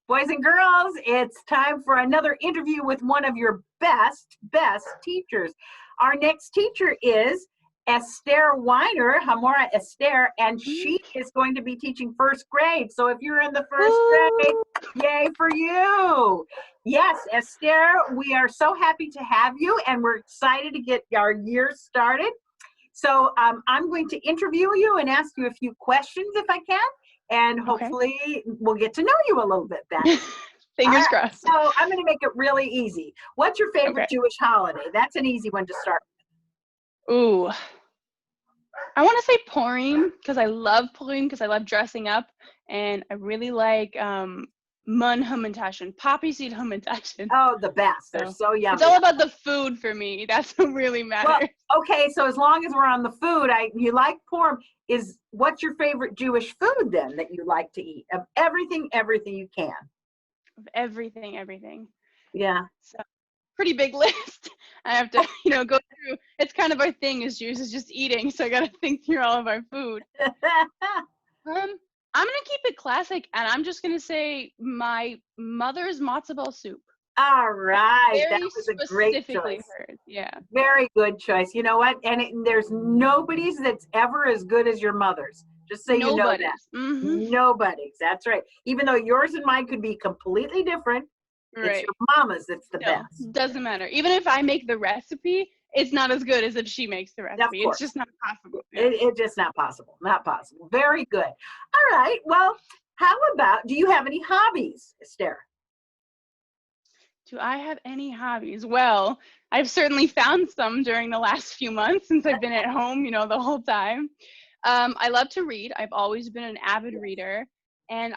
Boys and girls, it's time for another interview with one of your best teachers. Our next teacher is Esther Wiener, Morah Esther, and she is going to be teaching first grade. So if you're in the first grade, yay for you. Yes, Esther, we are so happy to have you, and we're excited to get our year started. So I'm going to interview you and ask you a few questions if I can, and hopefully we'll get to know you a little bit better. Fingers crossed. So I'm going to make it really easy. What's your favorite Jewish holiday? That's an easy one to start with. Ooh. I want to say Purim because I love Purim because I love dressing up, and I really like Mun Hamantashen, poppy seed Hamantashen. Oh, the best. They're so yummy. It's all about the food for me. That's what really matters. Well, okay, so as long as we're on the food, you like Purim. What's your favorite Jewish food then that you like to eat? Of everything you can. Of everything. Yeah. So pretty big list. I have to, go through. It's kind of our thing as Jews is just eating. So I got to think through all of our food. I'm going to keep it classic, and I'm just going to say my mother's matzo ball soup. All right. Very that was a great choice. Hers. Yeah. Very good choice. You know what? And there's nobody's that's ever as good as your mother's. Just so you know that. Mm-hmm. Nobody's. That's right. Even though yours and mine could be completely different, it's your mama's that's the best. Doesn't matter. Even if I make the recipe, it's not as good as if she makes the recipe. It's just not possible. Yeah. It's just not possible. Not possible. Very good. All right. Well, how about, do you have any hobbies, Esther? Do I have any hobbies? Well, I've certainly found some during the last few months since I've been at home, the whole time. I love to read. I've always been an avid reader. And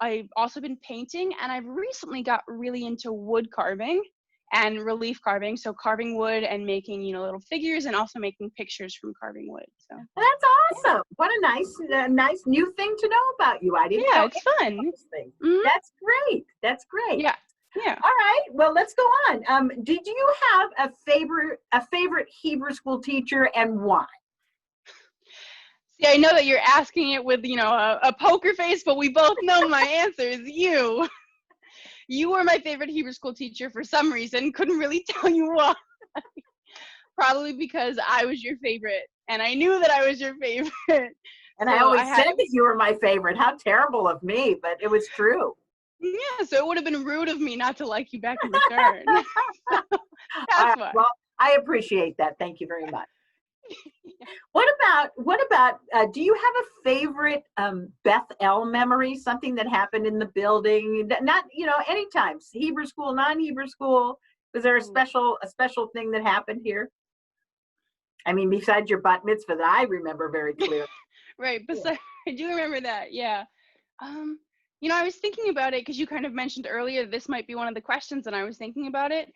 I've also been painting, and I've recently got really into wood carving and relief carving. So carving wood and making, little figures, and also making pictures from carving wood. So that's awesome. What a nice new thing to know about you. I didn't know. Yeah, it's fun. Mm-hmm. That's great. Yeah. All right. Well, let's go on. Did you have a favorite Hebrew school teacher, and why? See, I know that you're asking it with, a poker face, but we both know my answer is you. You were my favorite Hebrew school teacher for some reason. Couldn't really tell you why. Probably because I was your favorite, and I knew that I was your favorite. And so I always said that you were my favorite. How terrible of me, but it was true. Yeah, so it would have been rude of me not to like you back in return. That's why. Well, I appreciate that. Thank you very much. What about do you have a favorite Beth El memory, something that happened in the building? Not, anytime, Hebrew school, non-Hebrew school. Was there a special thing that happened here? I mean, besides your bat mitzvah that I remember very clearly. Right, I do remember that, yeah. I was thinking about it because you kind of mentioned earlier this might be one of the questions, and I was thinking about it.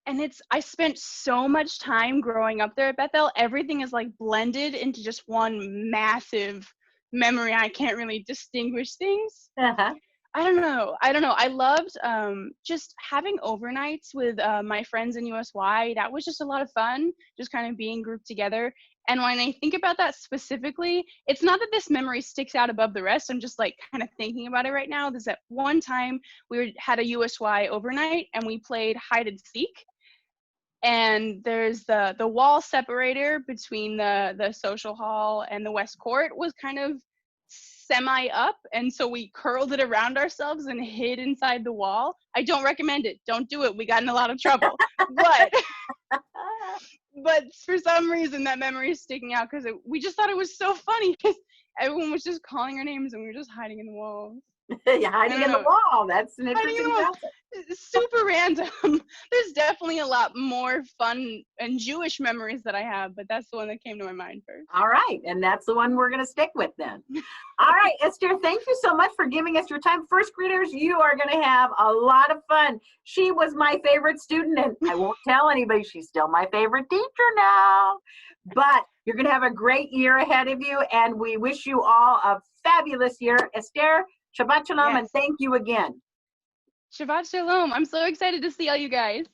And I spent so much time growing up there at Bethel. Everything is like blended into just one massive memory. I can't really distinguish things. Uh-huh. I don't know. I loved just having overnights with my friends in USY. That was just a lot of fun, just kind of being grouped together. And when I think about that specifically, it's not that this memory sticks out above the rest. I'm just like kind of thinking about it right now. There's that one time had a USY overnight and we played hide and seek. And there's the wall separator between the social hall and the West Court was kind of semi up, and so we curled it around ourselves and hid inside the wall. I don't recommend it. Don't do it. We got in a lot of trouble. But for some reason that memory is sticking out because we just thought it was so funny because everyone was just calling our names and we were just hiding in the walls. Yeah, hiding in the wall. That's an interesting concept. Super random. There's definitely a lot more fun and Jewish memories that I have, but that's the one that came to my mind first. All right, and that's the one we're going to stick with then. All right, Esther, thank you so much for giving us your time. First graders, you are going to have a lot of fun. She was my favorite student, and I won't tell anybody she's still my favorite teacher now. But you're going to have a great year ahead of you, and we wish you all a fabulous year. Esther, Shabbat Shalom, and thank you again. Shabbat Shalom. I'm so excited to see all you guys.